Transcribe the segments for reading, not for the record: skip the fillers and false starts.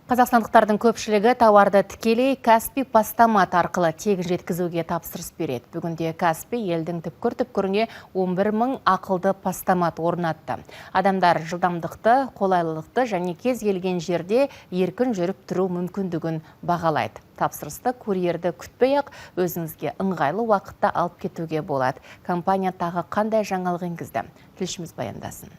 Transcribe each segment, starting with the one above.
Қазақстандықтардың көпшілігі тауарды тікелей Каспий постамат арқылы тегін жеткізуге тапсырыс береді. Бүгінде Каспий елдің түпкір-түпкіріне 11 мың ақылды постамат орнатты. Адамдар жылдамдықты, қолайлылықты және кез келген жерде еркін жүріп тұру мүмкіндігін бағалайды. Тапсырысты курьерді күтпей-ақ өзіңізге ыңғайлы уақытта алып кетуге болады. Компания тағы қандай жаңалық енгізді? Тілшіміз баяндасын.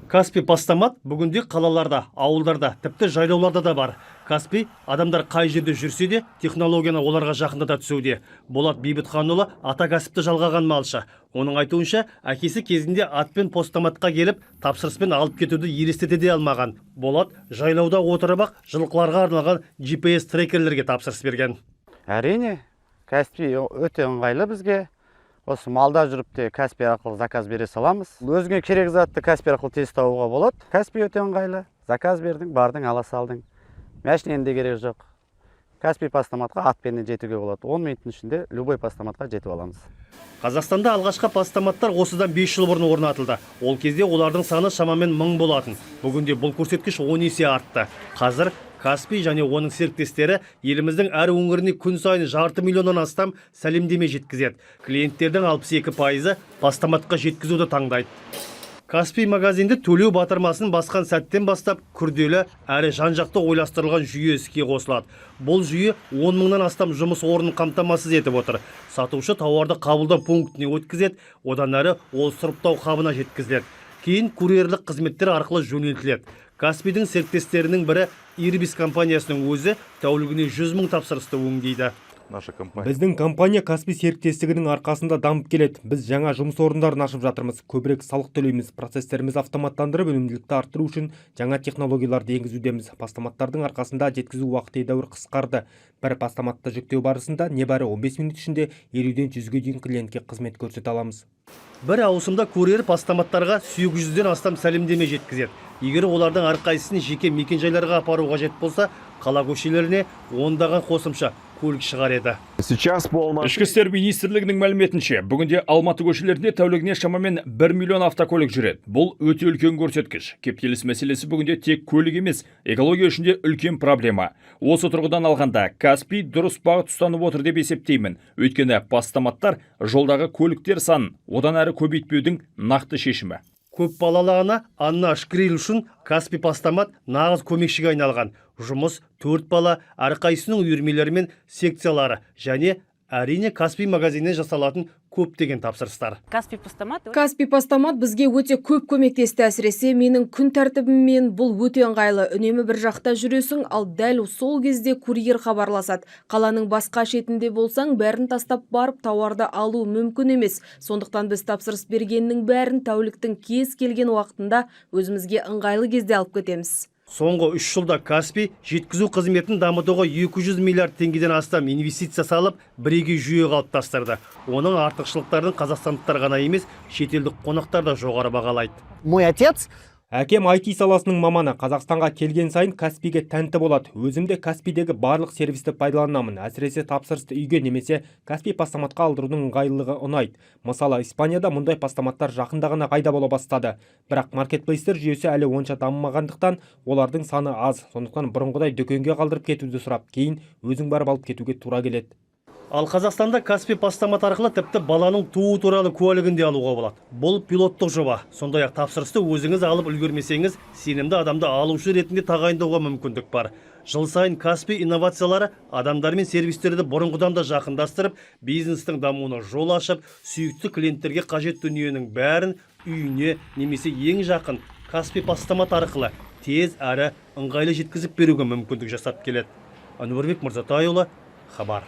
Каспий постамат бүгінде қалаларда, ауылдарда, тіпті жайлауларда да бар. Каспий адамдар қай жерде жүрсе де технологияны оларға жақындата түсуде. Болат Бейбітханұлы ата кәсіпті жалғаған малшы. Оның айтуынша, әкесі кезінде атпен постаматқа келіп, тапсырыспен алып кетуді елестете де алмаған. Болат жайлауда отырып-ақ жылқыларға арналған GPS трекерлерге тапсырыс берген. Әрине, Каспий өте ыңғайлы бізге. Осы малда жүріп те Каспий арқылы заказ бере саламыз. Өзіңе керек затты Каспий арқылы тез табуға болады. Каспий өте ыңғайлы. Заказ бердің, бардың, ала салдың. Мәшіненің де керек жоқ. Каспий постаматқа атпен жетуге болады. 10 минуттың ішінде любой постаматқа жетіп аламыз. Қазақстанда алғашқы постаматтар осыдан 5 жыл бұрын орнатылды. Ол кезде олардың саны шамамен 1000 болатын. Бүгінде бұл көрсеткіш 10 есе артты. Қазір Каспий және оның серіктестері еліміздің әр өңіріне күн сайын 500 000-нан астам сәлемдеме жеткізеді. Клиенттердің 62%-ы постаматқа жеткізуді таңдайды. Каспий магазинді төлеу батырмасын басқан сәттен бастап күрделі әрі жан-жақты ойластырылған жүйе іске қосылады. Бұл жүйе 10 мыңнан астам жұмыс орнын қамтамасыз етіп отыр. Сатушы тауарды қабылдау пунктіне өткізеді, одан әрі ол сұрыптау хабына жеткізіледі. Кейін курьерлік қызметтер арқылы жөнелтіледі. Каспийдің серіктестерінің бірі Ирбис компаниясының өзі тәулігіне 100 мың тапсырысты өңдейді. Біздің компания Каспий серіктестігінің арқасында дамып келеді. Біз жаңа жұмыс орындарын ашып жатырмыз. Көбірек салық төлейміз. Процесстерімізді автоматтандырып, өнімділікті арттыру үшін жаңа технологияларды енгізудеміз. Постаматтардың арқасында жеткізу уақыты едәуір қысқарды. Бір постаматты жүктеу барысында небәрі 15 минут ішінде 50-ден 100-ге дейін клиентке қызмет көрсете аламыз. Бір ауысымда курьер постаматтарға 800-ден астам сәлемдеме жеткізеді. Егер олардың әрқайсысын жеке мекенжайларға апару қажет болса, қала көшелеріне ондаған қосымша көлік шығар еді. Ішкі істер министрлігінің мәліметінше, бүгінде Алматы көшелерінде тәулігіне шамамен 1 миллион автокөлік жүреді. Бұл өте үлкен көрсеткіш. Кептеліс мәселесі бүгінде тек көлік емес, экология үшін де үлкен проблема. Осы тұрғыдан алғанда, Каспий дұрыс бағыт ұстанып отыр деп есептеймін. Өйткені постаматтар жолдағы көліктер санын одан әрі көбейтпеудің нақты шешімі. Көп балалы ана Анна Шкрил үшін Каспий постамат нағыз көмекшіге айналған. Жұмыс 4 бала, әрқайсының үйірмелері мен секциялары және әрине Каспий магазинінен жасалатын көптеген тапсырыстар. Каспий постамат бізге өте көп көмектесті, әсіресе менің күн тәртібіммен бұл өте ыңғайлы. Үнемі бір жақта жүресің, ал дәл сол кезде курьер хабарласады. Қаланың басқа шетінде болсаң, бәрін тастап барып тауарды алу мүмкін емес. Сондықтан біз тапсырыс бергеннің бәрін тәуліктің кез келген уақытында өзімізге ыңғайлы кезде алып кетеміз. Соңғы 3 жылда Каспий жеткізу қызметін дамытуға 200 миллиард теңгеден астам инвестиция салып, бірегей жүйе қалыптастырды. Оның артықшылықтарын қазақстандықтар ғана емес, шетелдік қонақтар да жоғары бағалайды. Мой отец Әкем IT саласының маманы. Қазақстанға келген сайын Каспийге тәнті болады. Өзімде Каспийдегі барлық сервисті пайдаланамын. Әсіресе тапсырысты үйге немесе Каспий постаматқа алдырудың ыңғайлылығы ұнайды. Мысалы, Испанияда мұндай постаматтар жақында ғана пайда бола бастады. Бірақ маркетплейстер жүйесі әлі онша дамымағандықтан олардың саны аз. Сондықтан бұрынғыдай дүкенге қалдырып кетуді сұрап, кейін өзің барып алып кетуге тура келеді. Ал Қазақстанда Каспий постамат арқылы тіпті баланың туу туралы куәлігін де алуға болады. Бұл пилоттық жоба. Сондай-ақ тапсырысты өзіңіз алып үлгермесеңіз, сенімді адамды алушы ретінде тағайындауға мүмкіндік бар. Жыл сайын Каспий инновациялары адамдар мен сервистерді бұрынғыдан да жақындастырып, бизнестің дамуына жол ашып, сүйікті клиенттерге қажет дүниенің бәрін үйіне немесе ең жақын Каспий постамат арқылы тез әрі ыңғайлы жеткізіп беруге мүмкіндік жасап келеді. Әнуарбек Мырзатайұлы, Хабар.